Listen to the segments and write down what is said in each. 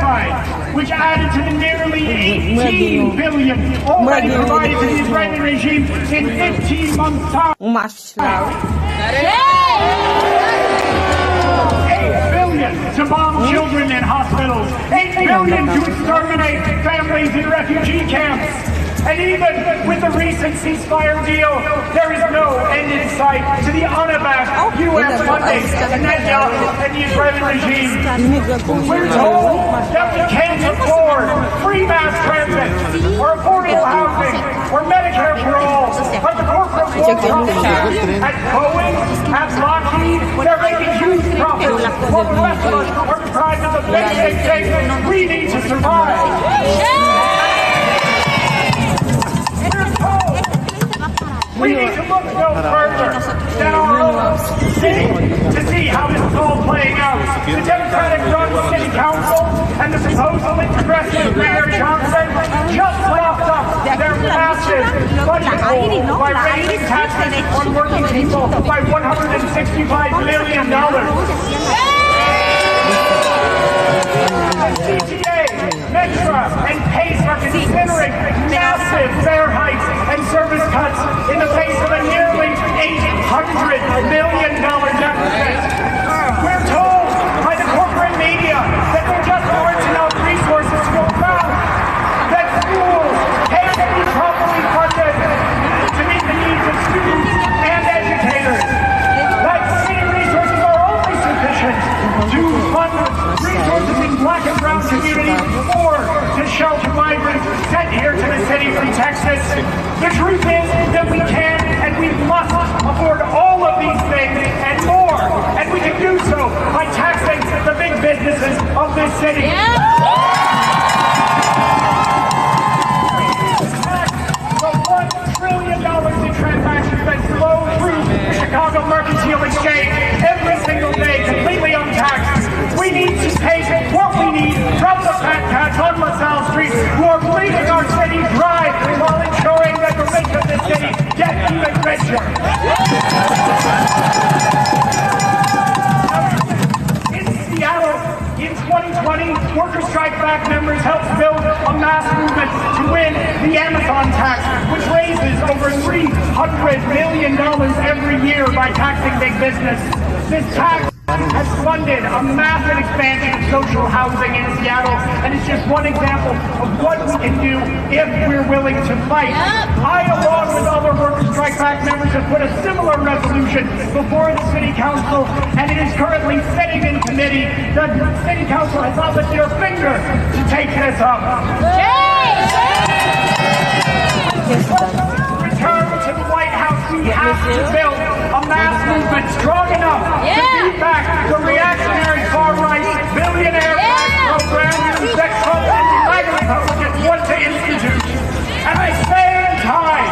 genocide, which added to the nearly 18 billion already provided to the Israeli regime in 15 months' time. Um macho escravo. 8 billion to bomb children in hospitals. 8 billion to exterminate families in refugee camps. And even with the recent ceasefire deal, there is no end in sight to the unabashed U.S. funding to Netanyahu and the Israeli regime. We're told that we can't afford free mass transit, or affordable housing, or Medicare for all, but the corporate war at Boeing, at Lockheed, they're making huge profits, while the rest of us are deprived of the basic things we need to survive. We need to look no further than our own city to see how this is all playing out. The Democratic-run City Council and the supposedly progressive Mayor Johnson just locked up their massive budget goal by raising taxes on working people by $165 million. CTA, Metra, and PACE are considering massive fare hikes and service cuts in the face of a nearly $800 million deficit. We're told by the corporate media that there just aren't enough resources to go around, that schools can't be properly funded to meet the needs of students and educators, that city resources are only sufficient to fund resources in black and brown communities or to shelter migrants sent here to the city from Texas. The truth is that we can and we must afford all of these things and more, and we can do so by taxing the big businesses of this city. The $1 trillion in transactions that flow through the Chicago Mercantile Exchange every single day, completely untaxed. We need to take what we need from the fat cats on LaSalle Street who are bleeding our city dry while ensuring that the rich of this city get even richer. In Seattle, in 2020, Worker Strike Back members helped build a mass movement to win the Amazon tax, which raises over $300 million every year by taxing big business. This tax has funded a massive expansion of social housing in Seattle, and it's just one example of what we can do if we're willing to fight. I, along with other Worker Strike Back members, have put a similar resolution before the City Council, and it is currently sitting in committee. The City Council has not lifted their finger to take this up. Return to the White House, we have to build a mass movement strong enough to beat back the reactionary far-right billionaire program that Trump and the MAGA Republicans want to institute. At the same time,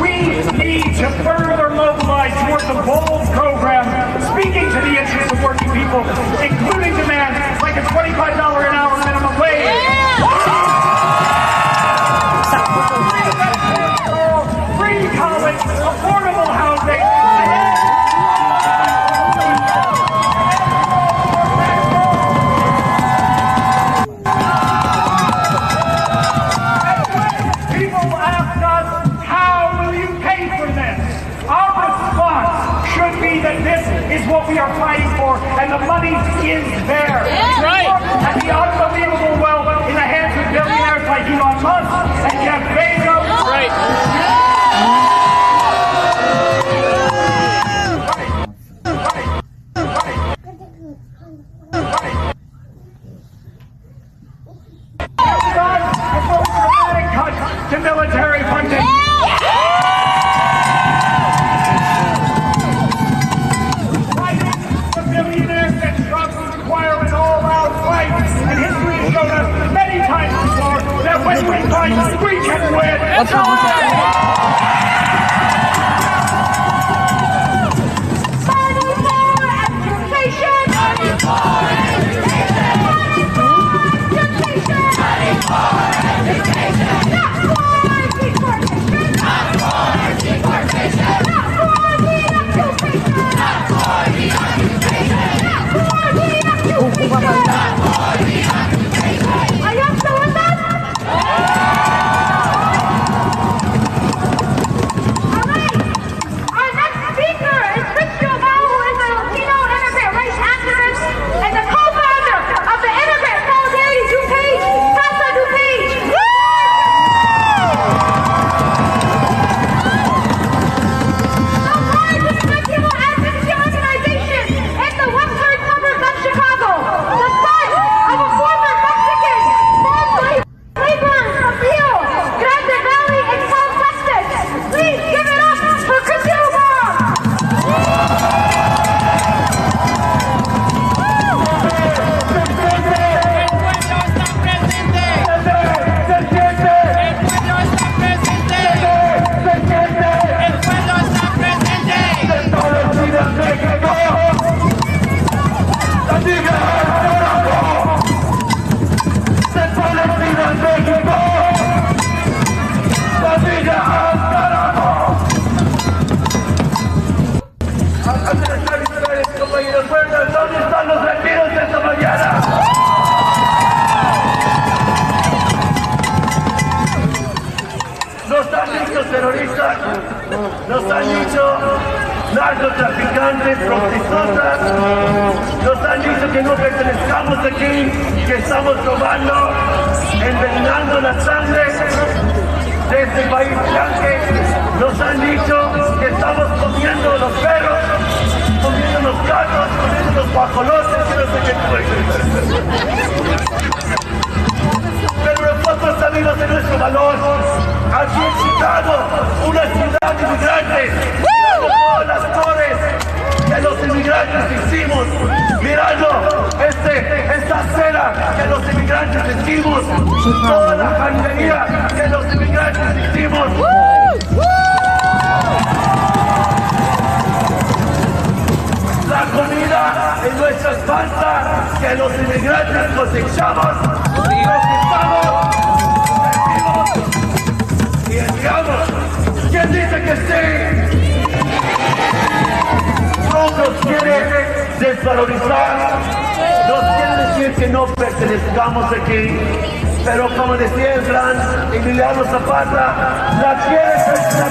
we need to further mobilize towards a bold program speaking to the interests of working people, including demands like a $25 an hour minimum wage. Free college, affordable housing, people ask us, how will you pay for this? Our response should be that this is what we are fighting for, and the money is there. That's right. And the unbelievable wealth in the hands of billionaires like Elon Musk and Jeff Bezos. That's right. To military funding. The billionaires that Trump require an all-out fight, and history has shown us many times before that when we fight, we can win. That's right. Nos han dicho narcotraficantes, prostitutas, nos han dicho que no pertenezcamos aquí, que estamos robando, envenenando la sangre de este país blanque. Nos han dicho que estamos comiendo los perros, comiendo los gatos, comiendo los guajolotes, que no sé qué pero nosotros sabemos de nuestro valor. Aquí en Chicago, una ciudad de inmigrantes, mirando todas las torres que los inmigrantes hicimos, mirando esta acera que los inmigrantes hicimos, toda la jardinería que los inmigrantes hicimos. La comida en nuestras panzas que los inmigrantes cosechamos, y enviamos. ¿Quién dice que sí? No nos quiere desvalorizar, nos quiere decir que no pertenezcamos aquí, pero como decía el gran Emiliano Zapata, la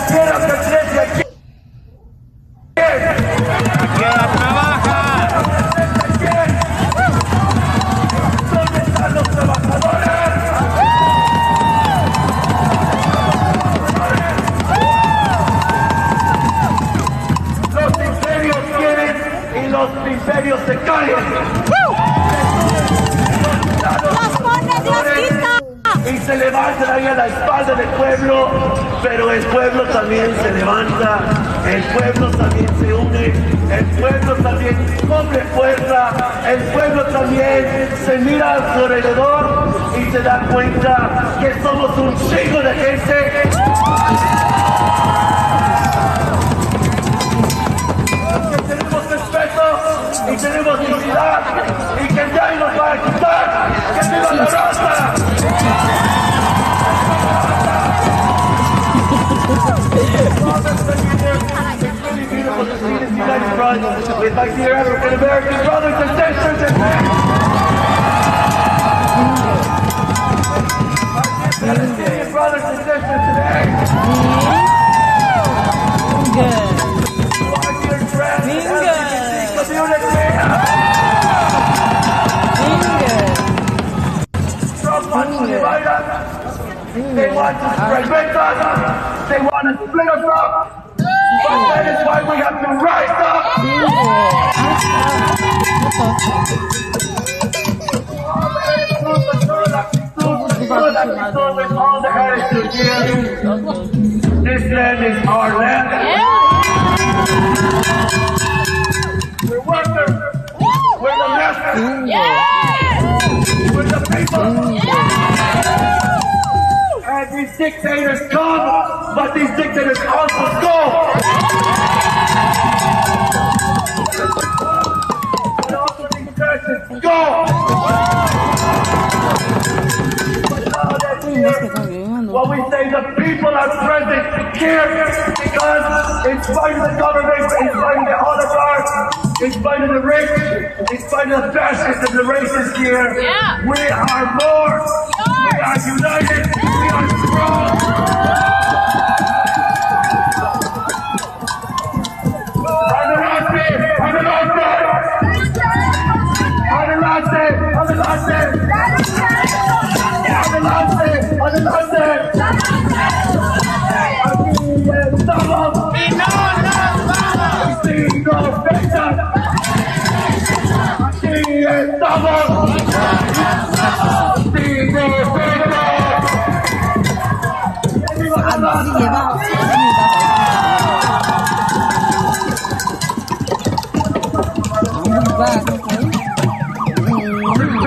tierra pertenece aquí. ¿Dónde están los trabajadores? Los imperios quieren y los imperios se caen. Y se levantan ahí a la espalda del pueblo, pero el pueblo también se levanta, el pueblo también se une, el pueblo también cobre fuerza, el pueblo también se mira a su alrededor y se da cuenta que somos un chingo de gente. Que tenemos respeto y tenemos dignidad y que nadie nos va a quitar, que viva la raza. With my dear African American brothers and sisters and Palestinian brothers and sisters today. My dear friends, LGBT community. Trump wants to divide us. They want to fragment us. They want to split us up. But that is why we have to rise up. All the attitude here. This land is our land. We're workers. We're the masters. We're the people. And these dictators come, but these dictators also go. And also these churches go. What we say, the people are present here because in spite of the government, in spite of the oligarchs, in spite of the rich, in spite of the fascists and the racists here, we are more. We are united. We are strong.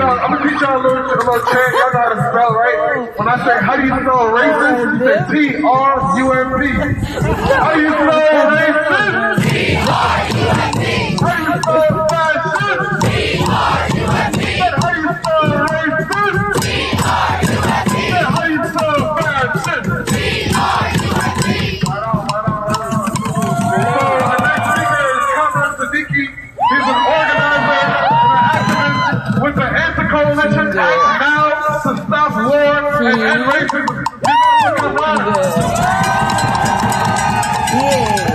I'm gonna teach y'all a little chant. Y'all know how to spell, right? When I say, how do you spell racist? You say T-R-U-M-P. How do you spell racist? T-R-U-M-P. How do you spell fascist? T-R-U-M-P. How do you spell racist? T-R-U-M-P. How do you spell fascist? T-R-U-M-P. Right on. So the next speaker is Kamran Siddiqui. He's an organizer with the Anti-Coalition Act Now to Stop War and End Racism. Yeah.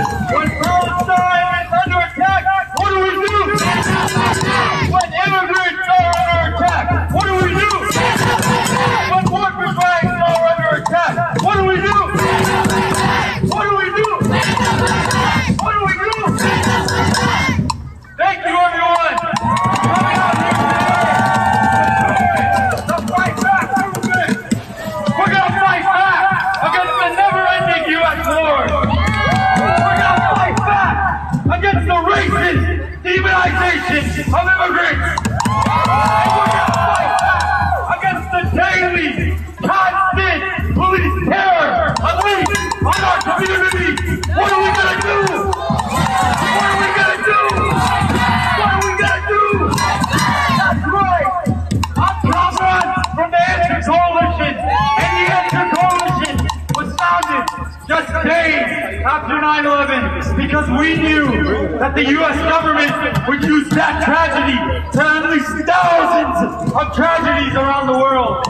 days after 9/11 because we knew that the U.S. government would use that tragedy to unleash thousands of tragedies around the world.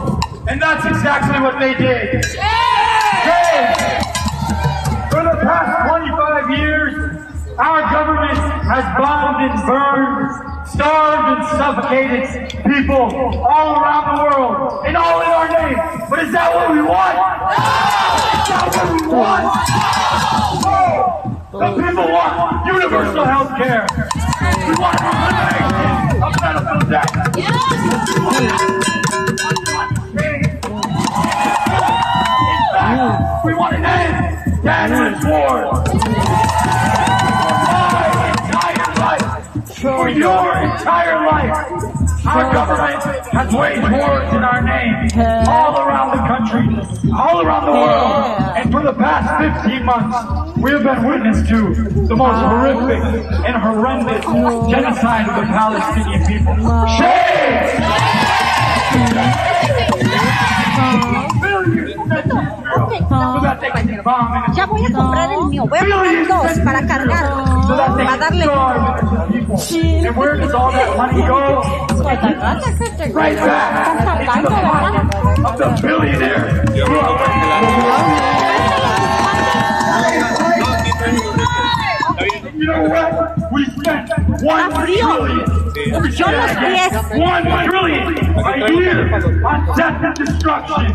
And that's exactly what they did. For the past 25 years, our government has bombed and burned, starved and suffocated people all around the world, and all in our name. But is that what we want? Is that what we want? No! The people want universal health care. We want elimination of medical debt. We want an end to endless wars. For your entire life, our government has waged wars in our name all around the country, all around the world. And for the past 15 months, we have been witness to the most horrific and horrendous genocide of the Palestinian people. Shame! Ya voy a comprar el mío, voy a comprar dos para cargar, para darle. And where does all that money go? Right back into the pocket of the billionaires. You know what? We spent $1 trillion. We spent $1 trillion a year on death and destruction.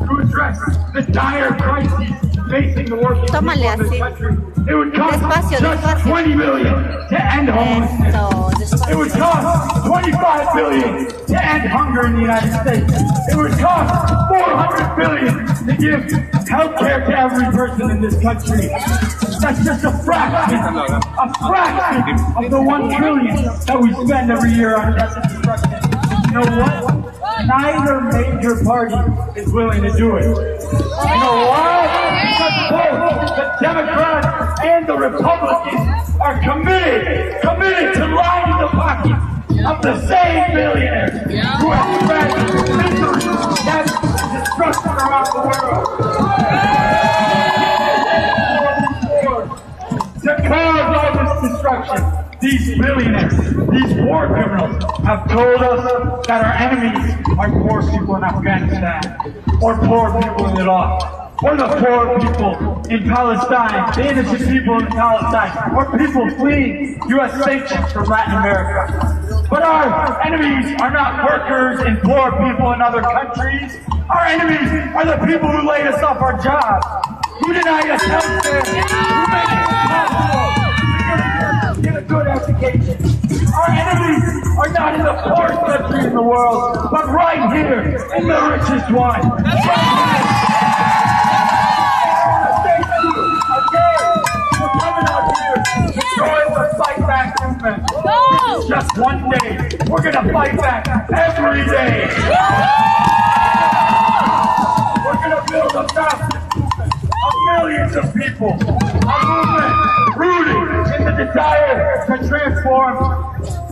To address the dire crises facing the working people in this country. It would cost just $20 billion to end homelessness. It would cost $25 billion to end hunger in the United States. It would cost $400 billion to give health care to every person in this country. That's just a fraction of the $1 trillion that we spend every year on death and destruction. You know what? Neither major party is willing to do it. You know why? Because both the Democrats and the Republicans are committed to lining the pockets of the same billionaires who have spread misery, death, and destruction around the world. To cause all this destruction, these billionaires, these war criminals, have told us that our enemies are poor people in Afghanistan, or poor people in Iraq, or the poor people in Palestine, the innocent people in Palestine, or people fleeing U.S. sanctions from Latin America. But our enemies are not workers and poor people in other countries. Our enemies are the people who laid us off our jobs, who denied us health care, who made it impossible get a good education. Our enemies are not in the poorest country in the world, but right here in the richest one. Thank you again for coming out here to join the Fight Back movement. This is just one day. We're going to fight back every day. We're going to build a massive movement of millions of people. A movement rooted in the desire to transform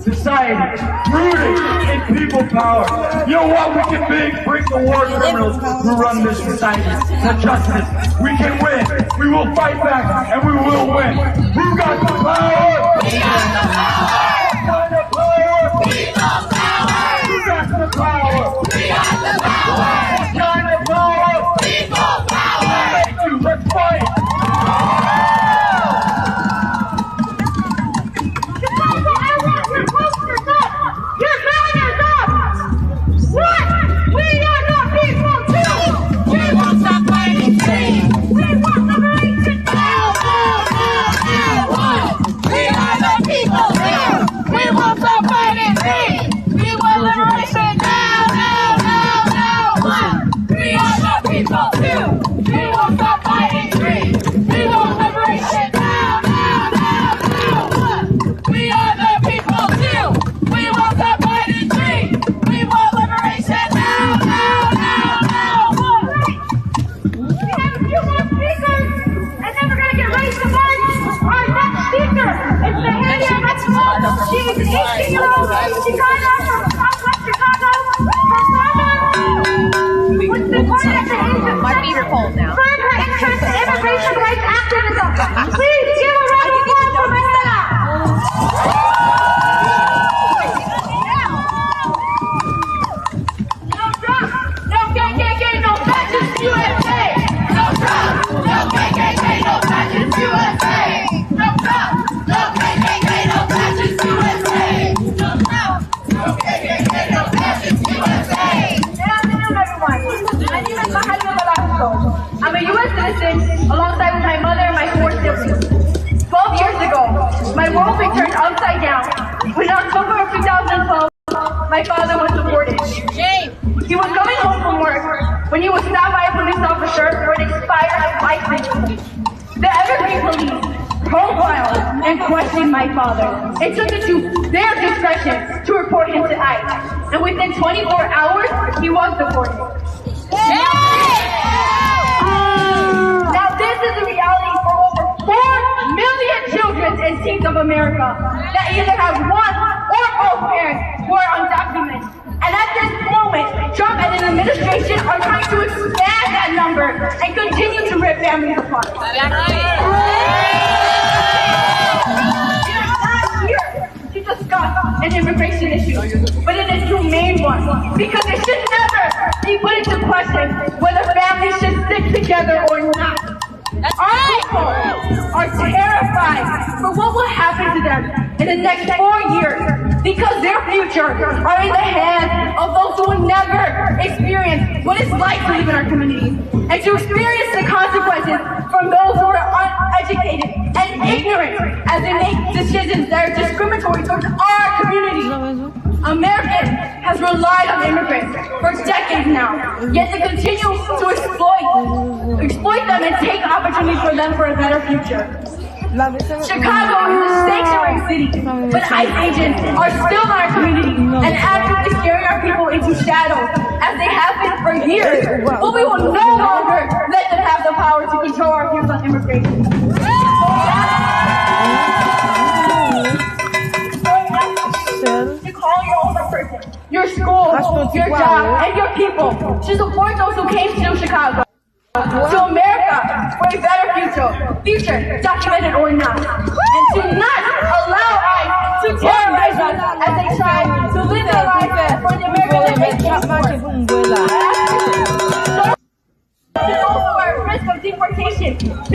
society, rooted in people power. You know what? We can bring the war criminals who run this society to justice. We can win. We will fight back and we will win. Who got the power? We got the power. Who got the power? We got the power. Who got the power? We got the power. What kind of power? People power. Thank you. Let's fight. She's an 18-year-old. She got out from Southwest Chicago. Her mama my father was deported. He was coming home from work when he was stopped by a police officer for an expired license. The Evergreen police profiled and questioned my father and took it to their discretion to report him to ICE. And within 24 hours, he was deported. Now this is the reality for over 4 million children and teens of America that either have one or both parents who are undocumented. And at this moment, Trump and his administration are trying to expand that number and continue to rip families apart. We are not here to discuss an immigration issue, but an inhumane one, because it should never be put into question whether families should stick together or not. Our people are terrified for what will happen to them in the next 4 years because their future are in the hands of those who will never experience what it's like to live in our communities and to experience the consequences from those who are uneducated and ignorant as they make decisions that are discriminatory towards our community. America has relied on immigrants for decades now, yet they continue to exploit them and take opportunities for them for a better future. Chicago is a sanctuary city, but ICE agents are still in our community and actively scaring our people into shadows, as they have been for years. But we will no longer let them have the power to control our views on immigration. To call your older person, your school, your job, and your people to support those who came to Chicago. To America for a better future, documented or not, and to not allow ICE to terrorize us as they try to live their lives for the American living. Those who are at risk of deportation.